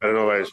I don't know why it's.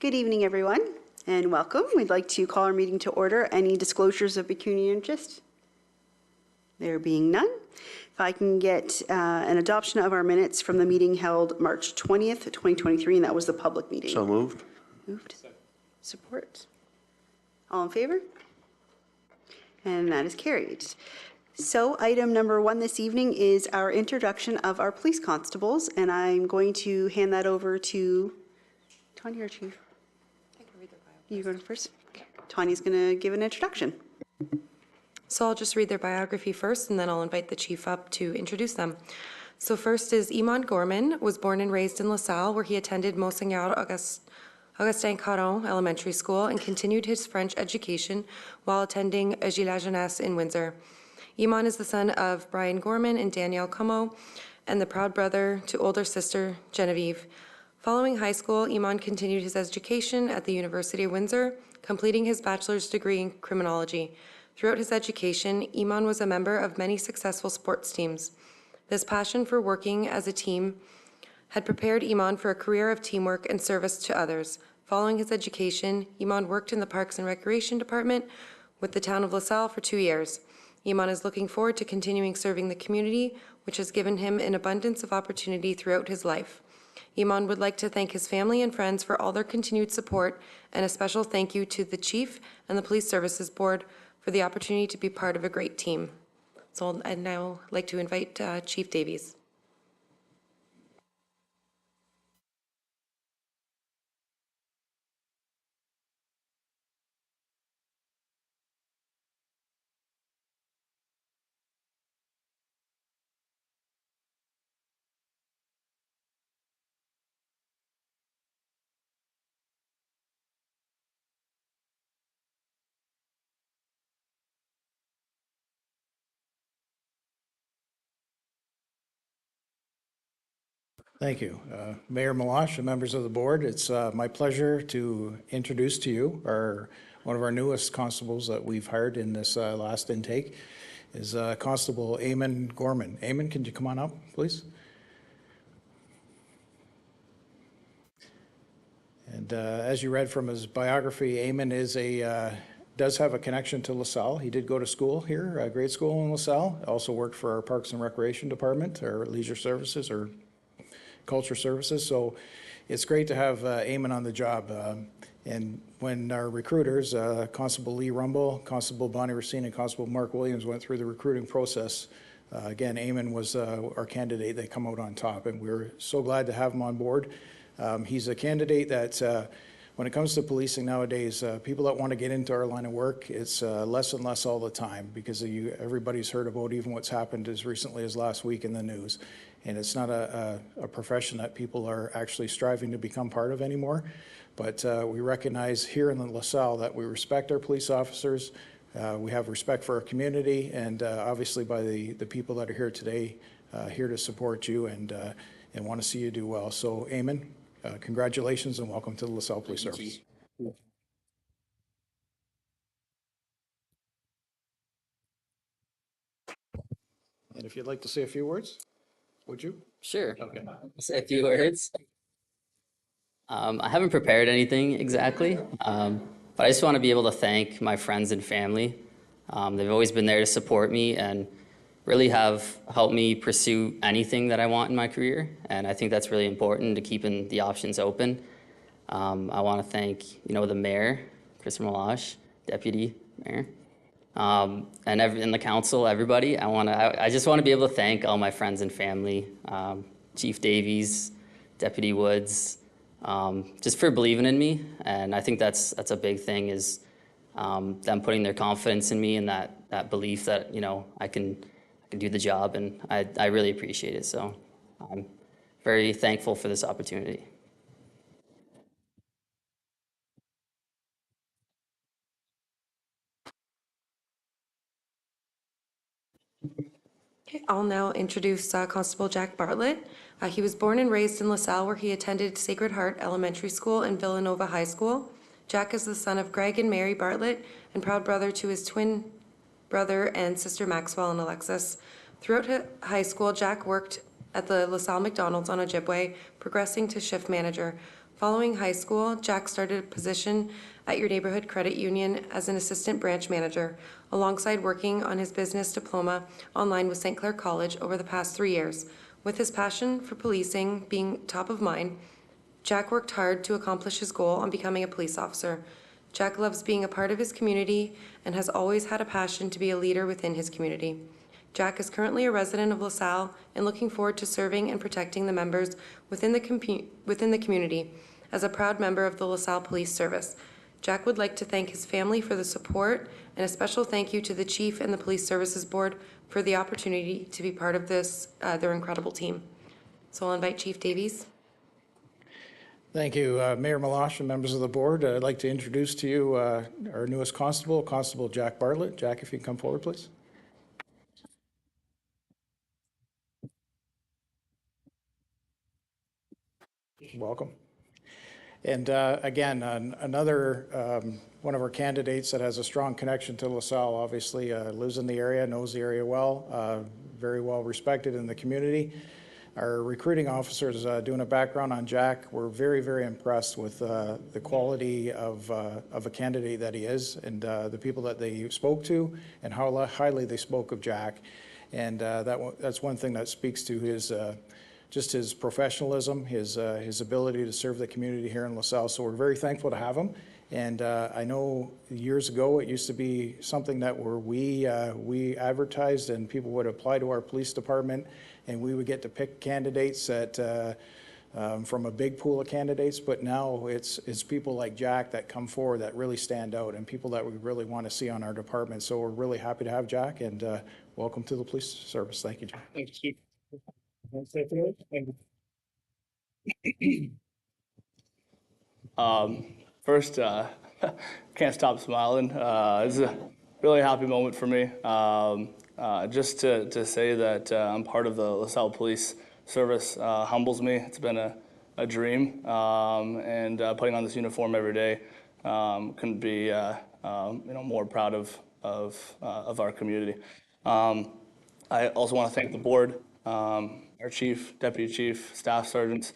Good evening, everyone, and welcome. We'd like to call our meeting to order. Any disclosures of pecuniary interest? There being none. If I can get an adoption of our minutes from the meeting held March 20th, 2023, and that was the public meeting. So moved. Moved. Support. All in favor? And that is carried. So item number 1 this evening is our introduction of our police constables, and I'm going to hand that over to Tanya, our chief. You go first. Okay. Tanya's going to give an introduction. So I'll just read their biography first, and then I'll invite the chief up to introduce them. So first is Iman Gorman, was born and raised in LaSalle, where he attended Monseigneur Augustin Caron Elementary School and continued his French education while attending Gilles La Jeunesse in Windsor. Iman is the son of Brian Gorman and Danielle Como, and the proud brother to older sister Genevieve. Following high school, Iman continued his education at the University of Windsor, completing his bachelor's degree in criminology. Throughout his education, Iman was a member of many successful sports teams. This passion for working as a team had prepared Iman for a career of teamwork and service to others. Following his education, Iman worked in the Parks and Recreation Department with the town of LaSalle for 2 years. Iman is looking forward to continuing serving the community, which has given him an abundance of opportunity throughout his life. Iman would like to thank his family and friends for all their continued support, and a special thank you to the Chief and the Police Services Board for the opportunity to be part of a great team. So I'd now like to invite Chief Davies. Thank you. Mayor Malash and members of the board, it's my pleasure to introduce to you one of our newest constables that we've hired in this last intake is Constable Eamon Gorman. Eamon, can you come on up, please? And as you read from his biography, Eamon does have a connection to LaSalle. He did go to school here, grade school in LaSalle. Also worked for our Parks and Recreation Department, or Leisure Services, or Culture Services. So it's great to have Eamon on the job. And when our recruiters, Constable Lee Rumble, Constable Bonnie Racine, and Constable Mark Williams went through the recruiting process, again, Eamon was our candidate. They come out on top, and we're so glad to have him on board. He's a candidate that when it comes to policing nowadays, people that want to get into our line of work, it's less and less all the time, because everybody's heard about even what's happened as recently as last week in the news. And it's not a profession that people are actually striving to become part of anymore. But we recognize here in LaSalle that we respect our police officers, we have respect for our community, and obviously by the people that are here today, here to support you and want to see you do well. So Eamon, congratulations and welcome to the LaSalle Police Service. And if you'd like to say a few words, would you? Sure. Okay. I'll say a few words. I haven't prepared anything exactly, but I just want to be able to thank my friends and family. They've always been there to support me and really have helped me pursue anything that I want in my career. And I think that's really important, to keeping the options open. I want to thank, the mayor, Chris Malash, deputy mayor, and the council, everybody. I just want to be able to thank all my friends and family, Chief Davies, Deputy Woods, just for believing in me. And I think that's a big thing, is them putting their confidence in me, and that belief that, I can do the job, and I really appreciate it. So I'm very thankful for this opportunity. Okay, I'll now introduce Constable Jack Bartlett. He was born and raised in LaSalle, where he attended Sacred Heart Elementary School and Villanova High School. Jack is the son of Greg and Mary Bartlett and proud brother to his twin brother and sister Maxwell and Alexis. Throughout high school, Jack worked at the LaSalle McDonald's on Ojibwe, progressing to shift manager. Following high school, Jack started a position at your neighborhood credit union as an assistant branch manager, alongside working on his business diploma online with St. Clair College over the past 3 years. With his passion for policing being top of mind, Jack worked hard to accomplish his goal on becoming a police officer. Jack loves being a part of his community and has always had a passion to be a leader within his community. Jack is currently a resident of LaSalle and looking forward to serving and protecting the members within the community as a proud member of the LaSalle Police Service. Jack would like to thank his family for the support, and a special thank you to the Chief and the Police Services Board for the opportunity to be part of their incredible team. So I'll invite Chief Davies. Thank you, Mayor Malash and members of the board. I'd like to introduce to you our newest constable, Constable Jack Bartlett. Jack, if you can come forward, please. Welcome. And again, another one of our candidates that has a strong connection to LaSalle, obviously lives in the area, knows the area well, very well respected in the community. Our recruiting officer is doing a background on Jack. We're very, very impressed with the quality of a candidate that he is, and the people that they spoke to, and how highly they spoke of Jack. And that's one thing that speaks to his just his professionalism, his ability to serve the community here in LaSalle. So we're very thankful to have him. And I know years ago it used to be something that we advertised, and people would apply to our police department, and we would get to pick candidates that from a big pool of candidates. But now it's people like Jack that come forward that really stand out, and people that we really want to see on our department. So we're really happy to have Jack, and welcome to the police service. Thank you, Jack. Thank you. First, can't stop smiling. It's a really happy moment for me. Just to say that I'm part of the LaSalle Police Service humbles me. It's been a dream, and putting on this uniform every day couldn't be more proud of our community. I also want to thank the board, our chief, deputy chief, staff sergeants,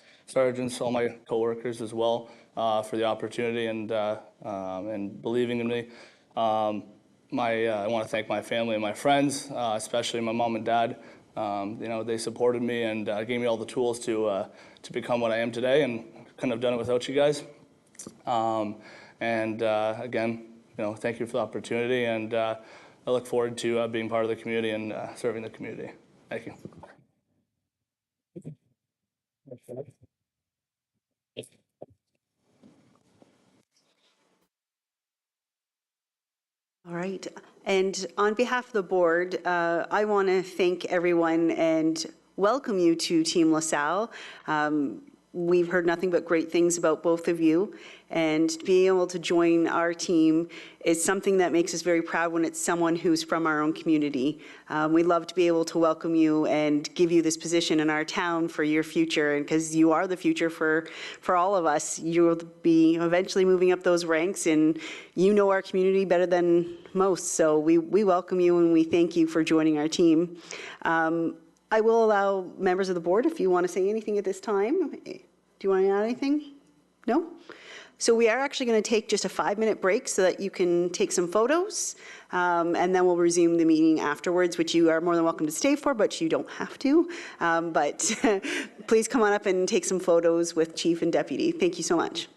all my coworkers as well, for the opportunity and believing in me. I want to thank my family and my friends, especially my mom and dad. They supported me and gave me all the tools to become what I am today, and couldn't have done it without you guys. Again, thank you for the opportunity, and I look forward to being part of the community and serving the community. Thank you. All right. And on behalf of the board, I want to thank everyone and welcome you to Team LaSalle. We've heard nothing but great things about both of you, and being able to join our team is something that makes us very proud when it's someone who's from our own community. We love to be able to welcome you and give you this position in our town for your future, and because you are the future for all of us. You'll be eventually moving up those ranks, and you know our community better than most, so we welcome you and we thank you for joining our team. I will allow members of the board, if you want to say anything at this time. Do you want to add anything? No? So we are actually going to take just a 5-minute break so that you can take some photos, and then we'll resume the meeting afterwards, which you are more than welcome to stay for, but you don't have to. But please come on up and take some photos with Chief and Deputy. Thank you so much.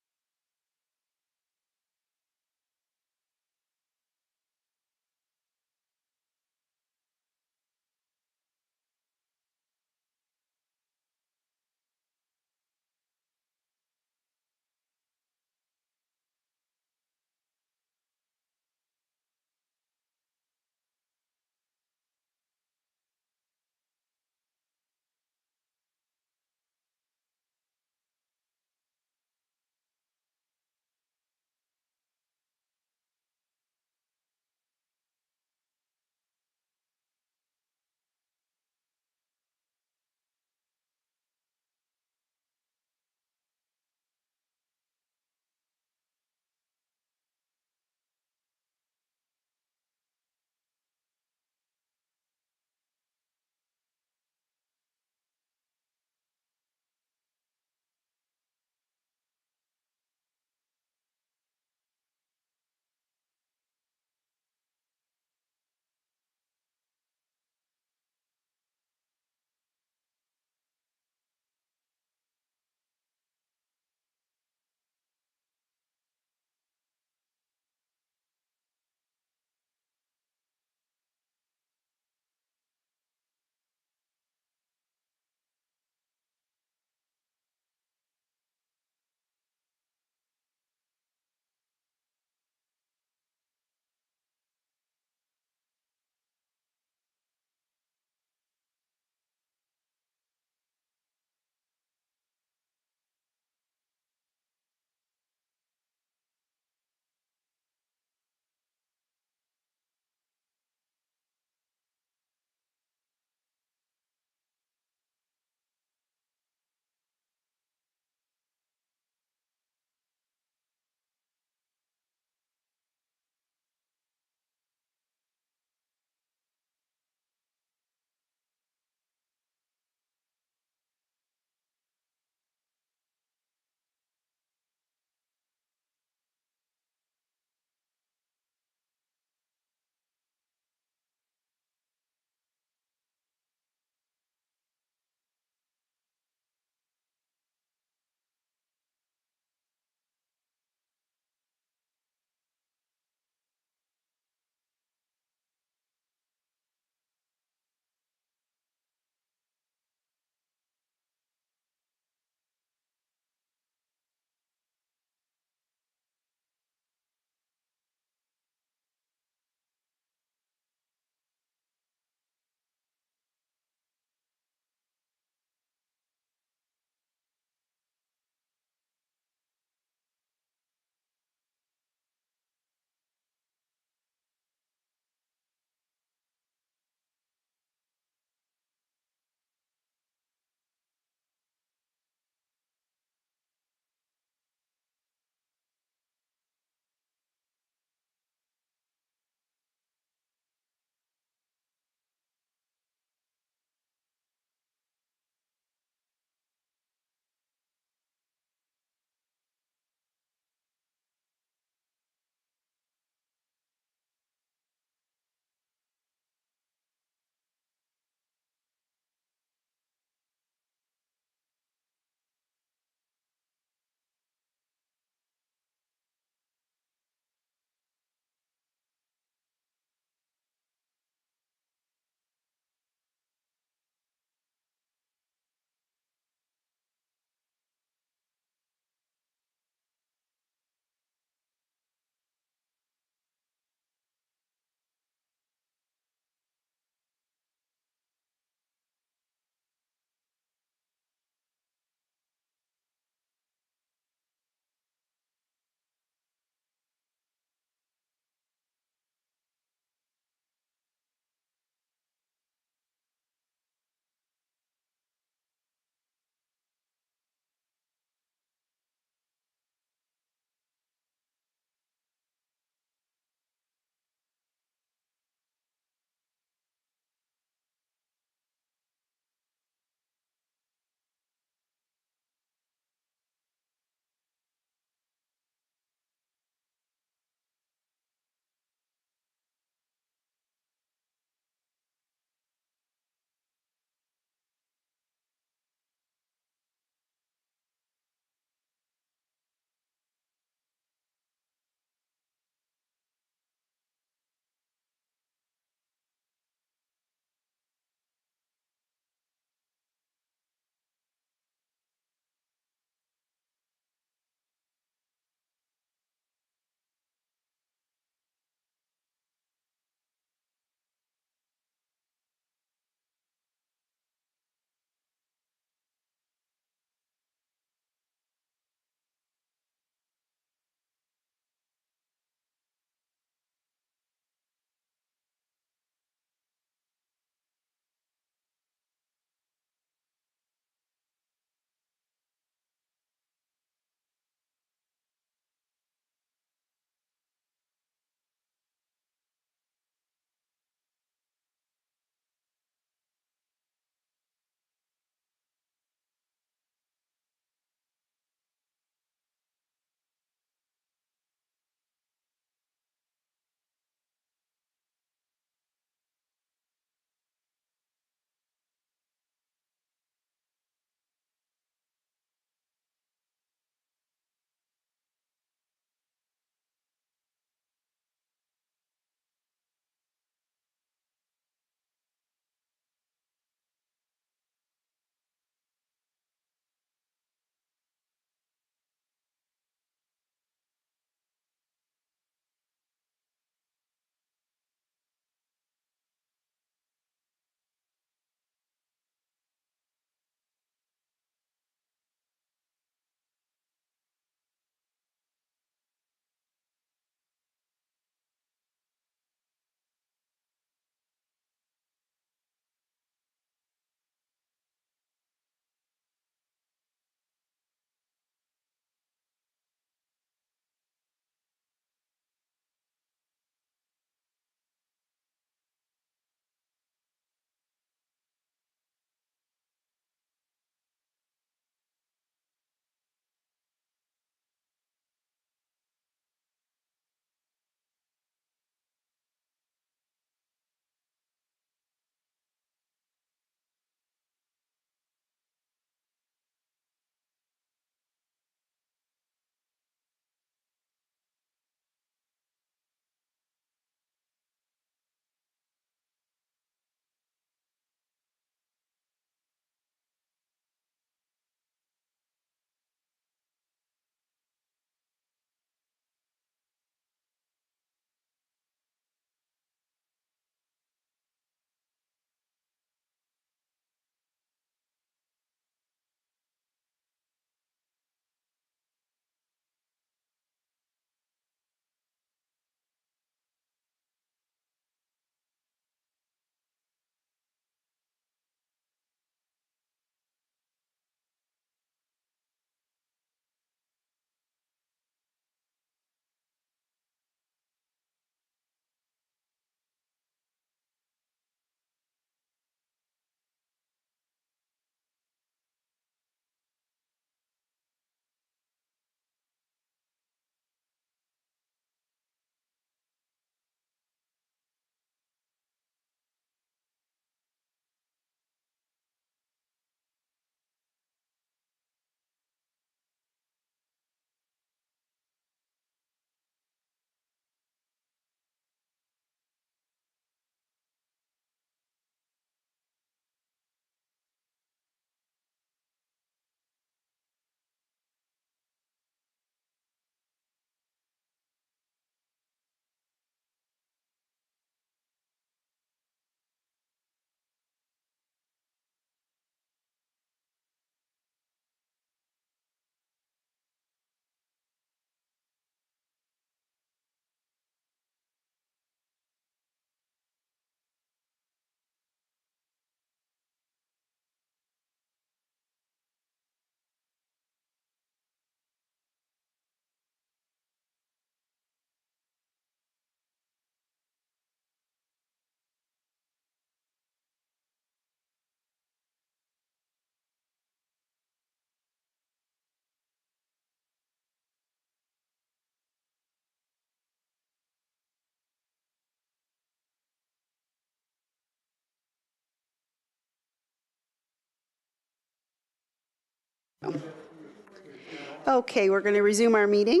Okay, we're going to resume our meeting,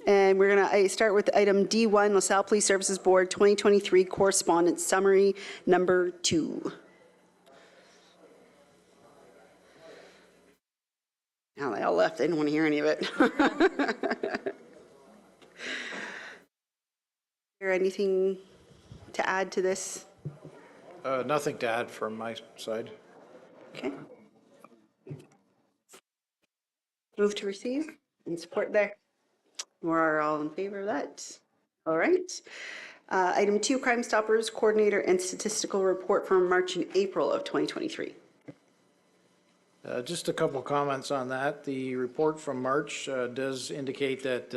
and we're going to start with item D1, LaSalle Police Services Board 2023 Correspondence Summary number 2. Now they all left. They didn't want to hear any of it. Is there anything to add to this? Nothing to add from my side. Okay. Move to receive and support there. We're all in favor of that. All right. Item 2, Crime Stoppers Coordinator and Statistical Report from March and April of 2023. Just a couple comments on that. The report from March does indicate that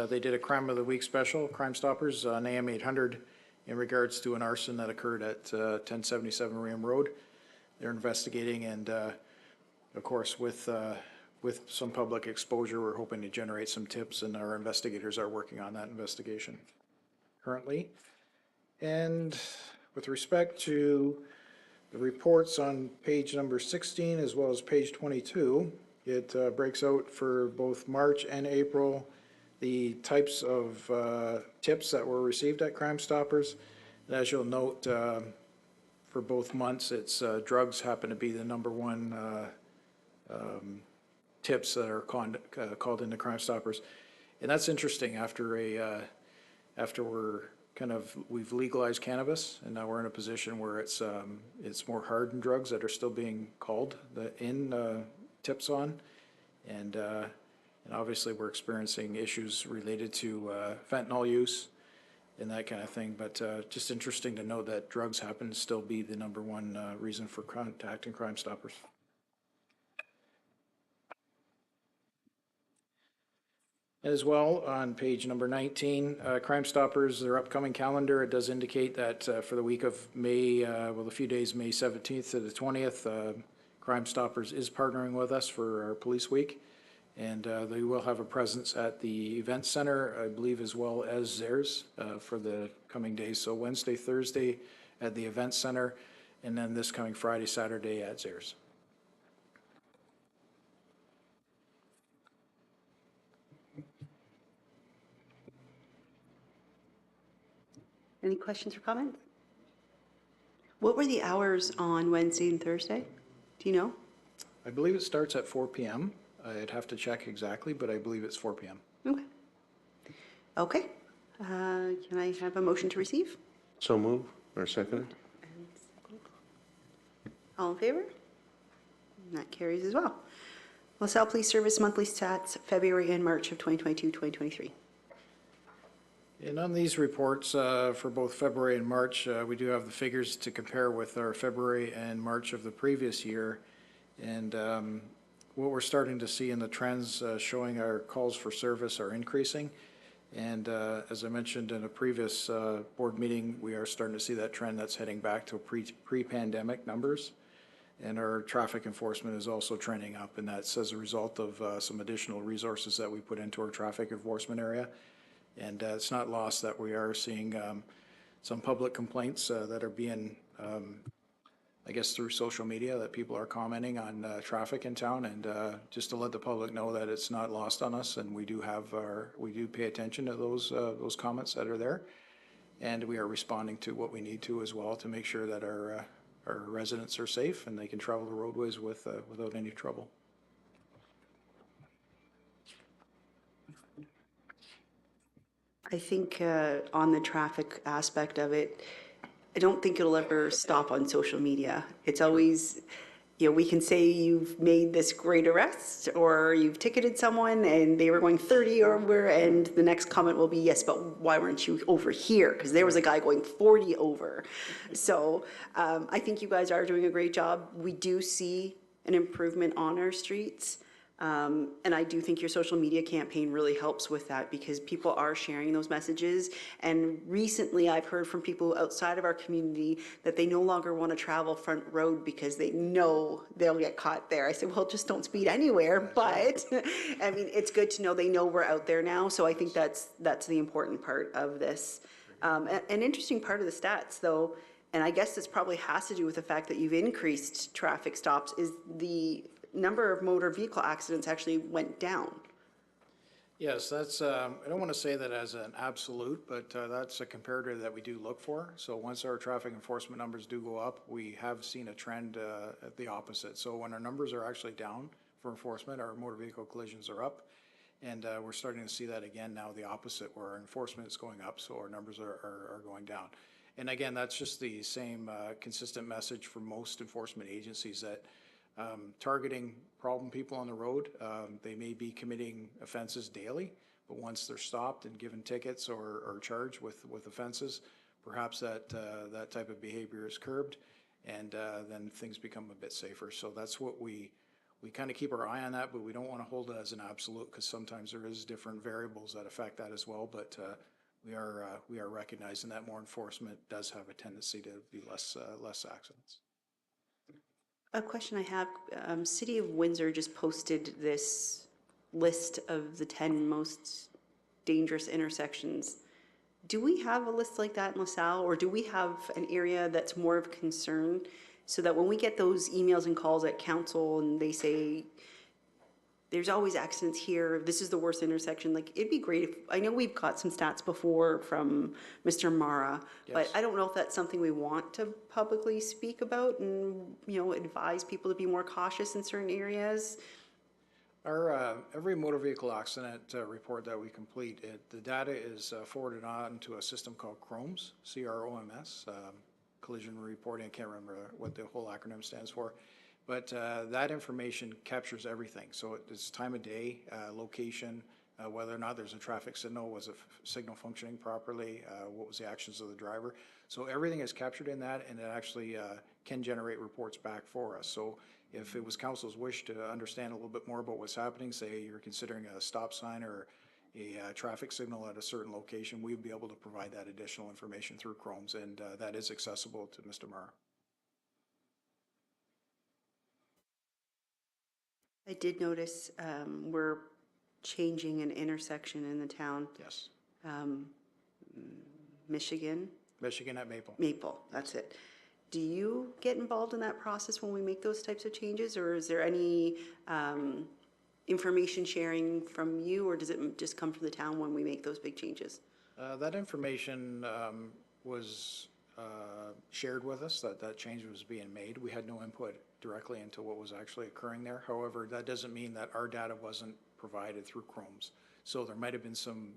they did a Crime of the Week special, Crime Stoppers, on AM 800 in regards to an arson that occurred at 1077 Ram Road. They're investigating, and of course, with some public exposure, we're hoping to generate some tips, and our investigators are working on that investigation currently. And with respect to the reports on page number 16 as well as page 22, it breaks out for both March and April the types of tips that were received at Crime Stoppers. And as you'll note, for both months, it's drugs happen to be the number one tips that are called into Crime Stoppers. And that's interesting after we've legalized cannabis, and now we're in a position where it's more hardened drugs that are still being called in tips on, and obviously we're experiencing issues related to fentanyl use and that kind of thing. But just interesting to know that drugs happen to still be the number one reason for contacting Crime Stoppers. As well, on page number 19, Crime Stoppers, their upcoming calendar, it does indicate that for the week of May, a few days, May 17th to the 20th, Crime Stoppers is partnering with us for our Police Week, and they will have a presence at the event center, I believe, as well as theirs for the coming days. So Wednesday, Thursday at the event center, and then this coming Friday, Saturday at theirs. Any questions or comments? What were the hours on Wednesday and Thursday? Do you know? I believe it starts at 4 p.m. I'd have to check exactly, but I believe it's 4 p.m. Okay. Okay. Can I have a motion to receive? So move, or second? All in favor? And that carries as well. LaSalle Police Service monthly stats, February and March of 2022-2023. And on these reports for both February and March, we do have the figures to compare with our February and March of the previous year. And what we're starting to see in the trends showing our calls for service are increasing. And as I mentioned in a previous board meeting, we are starting to see that trend that's heading back to pre-pandemic numbers. And our traffic enforcement is also trending up, and that's as a result of some additional resources that we put into our traffic enforcement area. And it's not lost that we are seeing some public complaints that are being, I guess, through social media, that people are commenting on traffic in town, and just to let the public know that it's not lost on us, and we do pay attention to those comments that are there, and we are responding to what we need to as well to make sure that our residents are safe and they can travel the roadways without any trouble. I think on the traffic aspect of it, I don't think it'll ever stop on social media. It's always, we can say you've made this great arrest or you've ticketed someone and they were going 30 over, and the next comment will be, yes, but why weren't you over here? Because there was a guy going 40 over. So I think you guys are doing a great job. We do see an improvement on our streets. And I do think your social media campaign really helps with that, because people are sharing those messages. And recently I've heard from people outside of our community that they no longer want to travel Front Road because they know they'll get caught there. I said, well, just don't speed anywhere. But I mean, it's good to know they know we're out there now. So I think that's the important part of this. An interesting part of the stats, though, and I guess this probably has to do with the fact that you've increased traffic stops, is the number of motor vehicle accidents actually went down. Yes, that's, I don't want to say that as an absolute, but that's a comparator that we do look for. So once our traffic enforcement numbers do go up, we have seen a trend at the opposite. So when our numbers are actually down for enforcement, our motor vehicle collisions are up. And we're starting to see that again now, the opposite, where our enforcement is going up, so our numbers are going down. And again, that's just the same consistent message for most enforcement agencies, that targeting problem people on the road, they may be committing offenses daily, but once they're stopped and given tickets or charged with offenses, perhaps that type of behavior is curbed, and then things become a bit safer. So that's what we kind of keep our eye on that, but we don't want to hold it as an absolute, because sometimes there is different variables that affect that as well. But we are recognizing that more enforcement does have a tendency to be less accidents. A question I have, City of Windsor just posted this list of the 10 most dangerous intersections. Do we have a list like that in LaSalle, or do we have an area that's more of concern, so that when we get those emails and calls at council and they say, there's always accidents here, this is the worst intersection, like, it'd be great if, I know we've got some stats before from Mr. Mara, but Yes. I don't know if that's something we want to publicly speak about and, advise people to be more cautious in certain areas. Our every motor vehicle accident report that we complete, the data is forwarded on to a system called CROMS, C-R-O-M-S, collision reporting. I can't remember what the whole acronym stands for, but that information captures everything. So it's time of day, location, whether or not there's a traffic signal, was a signal functioning properly, what was the actions of the driver. So everything is captured in that, and it actually can generate reports back for us. So if it was council's wish to understand a little bit more about what's happening, say you're considering a stop sign or a traffic signal at a certain location, we'd be able to provide that additional information through CROMS, and that is accessible to Mr. Mara. I did notice we're changing an intersection in the town, Yes. Michigan, Michigan at Maple. Maple, that's it. Do you get involved in that process when we make those types of changes, or is there any information sharing from you, or does it just come from the town when we make those big changes? That information was shared with us, that change was being made. We had no input directly into what was actually occurring there. However, that doesn't mean that our data wasn't provided through CROMS. So there might have been some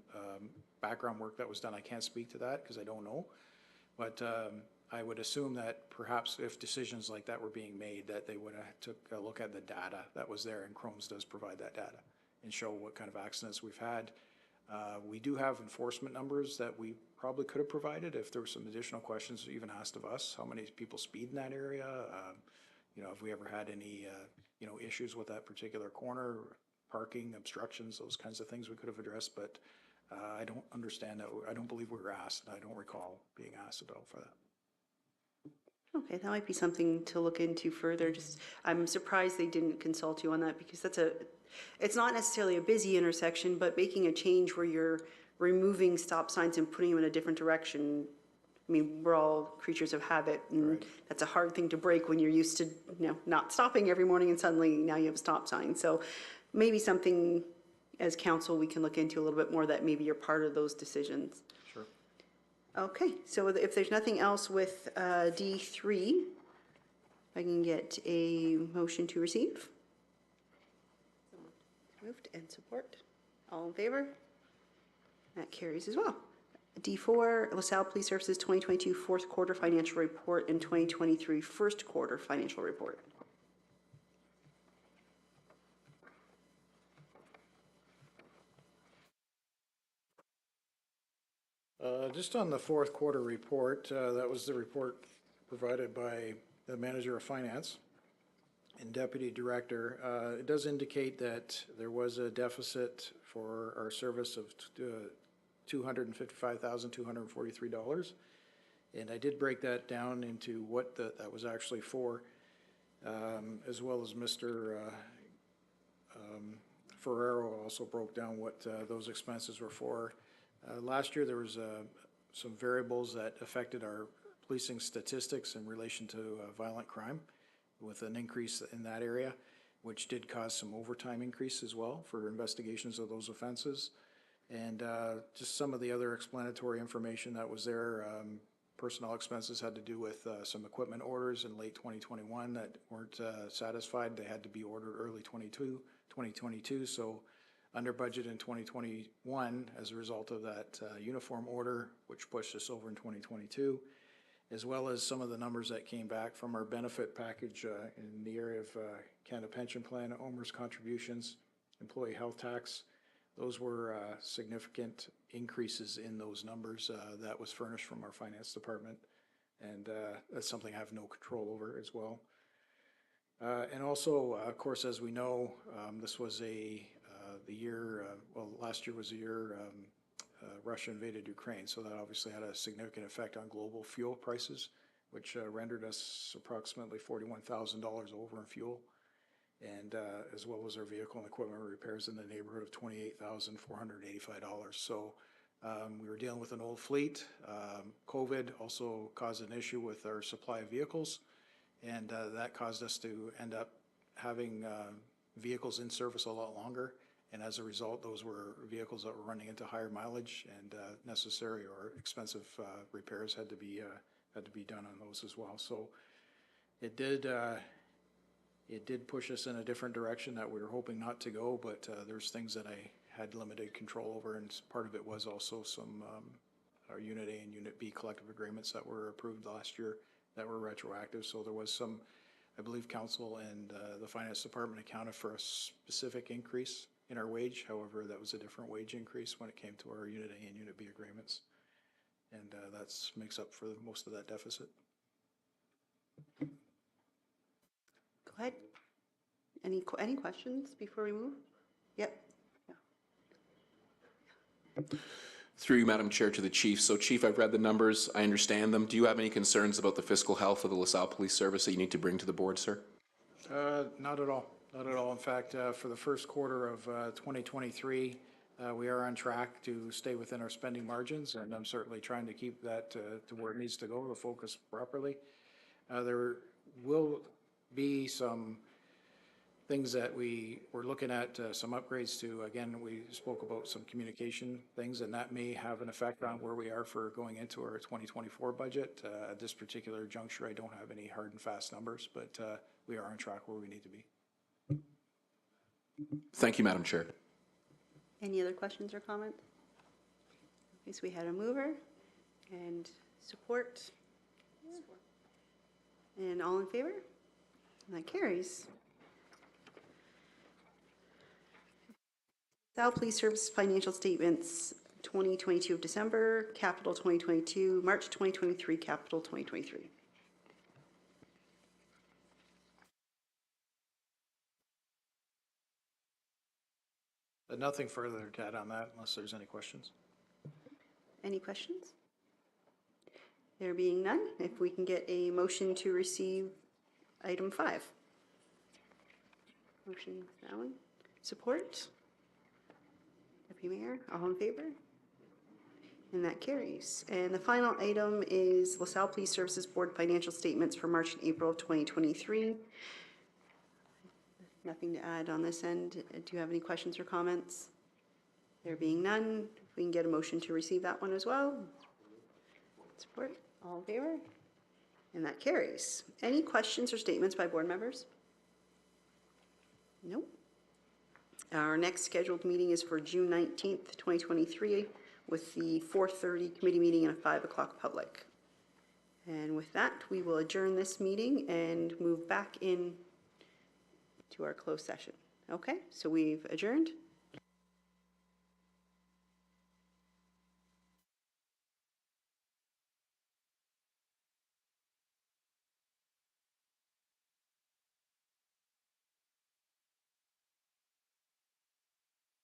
background work that was done. I can't speak to that because I don't know. But I would assume that perhaps if decisions like that were being made, that they would have took a look at the data that was there, and CROMS does provide that data and show what kind of accidents we've had. We do have enforcement numbers that we probably could have provided if there were some additional questions even asked of us. How many people speed in that area? Have we ever had any, issues with that particular corner, parking, obstructions, those kinds of things we could have addressed. But I don't understand that. I don't believe we were asked. I don't recall being asked at all for that. Okay, that might be something to look into further. Just, I'm surprised they didn't consult you on that, because it's not necessarily a busy intersection, but making a change where you're removing stop signs and putting them in a different direction. I mean, we're all creatures of habit, and Right. that's a hard thing to break when you're used to, not stopping every morning, and suddenly now you have a stop sign. So maybe something as council we can look into a little bit more, that maybe you're part of those decisions. Sure. Okay, so if there's nothing else with D3, I can get a motion to receive. Moved and support. All in favor? That carries as well. D4, LaSalle Police Services 2022 fourth quarter financial report and 2023 first quarter financial report. Just on the fourth quarter report, that was the report provided by the manager of finance and deputy director. It does indicate that there was a deficit for our service of $255,243. And I did break that down into what that was actually for, as well as Mr. Ferrero also broke down what those expenses were for. Last year, there was some variables that affected our policing statistics in relation to violent crime, with an increase in that area. which did cause some overtime increase as well for investigations of those offenses. And just some of the other explanatory information that was there. Personnel expenses had to do with some equipment orders in late 2021 that weren't satisfied. They had to be ordered early 2022. So under budget in 2021 as a result of that uniform order, which pushed us over in 2022, as well as some of the numbers that came back from our benefit package in the area of Canada Pension Plan, owners' contributions, employee health tax. Those were significant increases in those numbers that was furnished from our finance department. And that's something I have no control over as well. And also, of course, as we know, this was the year, well, last year was the year Russia invaded Ukraine. So that obviously had a significant effect on global fuel prices, which rendered us approximately $41,000 over in fuel. And as well as our vehicle and equipment repairs in the neighborhood of $28,485. So we were dealing with an old fleet. COVID also caused an issue with our supply of vehicles, and that caused us to end up having vehicles in service a lot longer. And as a result, those were vehicles that were running into higher mileage, and necessary or expensive repairs had to be done on those as well. So it did push us in a different direction that we were hoping not to go, but there's things that I had limited control over, and part of it was also some our Unit A and Unit B collective agreements that were approved last year that were retroactive. So there was some, I believe Council and the Finance Department accounted for a specific increase in our wage. However, that was a different wage increase when it came to our Unit A and Unit B agreements. And that makes up for most of that deficit. Go ahead. Any questions before we move? Yep. Through you, Madam Chair, to the Chief. So, Chief, I've read the numbers. I understand them. Do you have any concerns about the fiscal health of the LaSalle Police Service that you need to bring to the board, sir? Not at all. Not at all. In fact, for the first quarter of 2023, we are on track to stay within our spending margins, and I'm certainly trying to keep that to where it needs to go, to focus properly. There will be some things that we were looking at, some upgrades to. Again, we spoke about some communication things, and that may have an effect on where we are for going into our 2024 budget. At this particular juncture, I don't have any hard and fast numbers, but we are on track where we need to be. Thank you, Madam Chair. Any other questions or comments? Okay, so we had a mover and support. And all in favor? And that carries. LaSalle Police Service financial statements 2022 of December, capital 2022, March 2023, capital 2023. Nothing further to add on that unless there's any questions. Any questions? There being none, if we can get a motion to receive item 5. Motion, Allen. Support? Deputy Mayor, all in favor? And that carries. And the final item is LaSalle Police Services Board financial statements for March and April of 2023. Nothing to add on this end. Do you have any questions or comments? There being none, if we can get a motion to receive that one as well. Support, all in favor? And that carries. Any questions or statements by board members? Nope. Our next scheduled meeting is for June 19th, 2023, with the 4:30 committee meeting and a 5 o'clock public. And with that, we will adjourn this meeting and move back in to our closed session. Okay, so we've adjourned.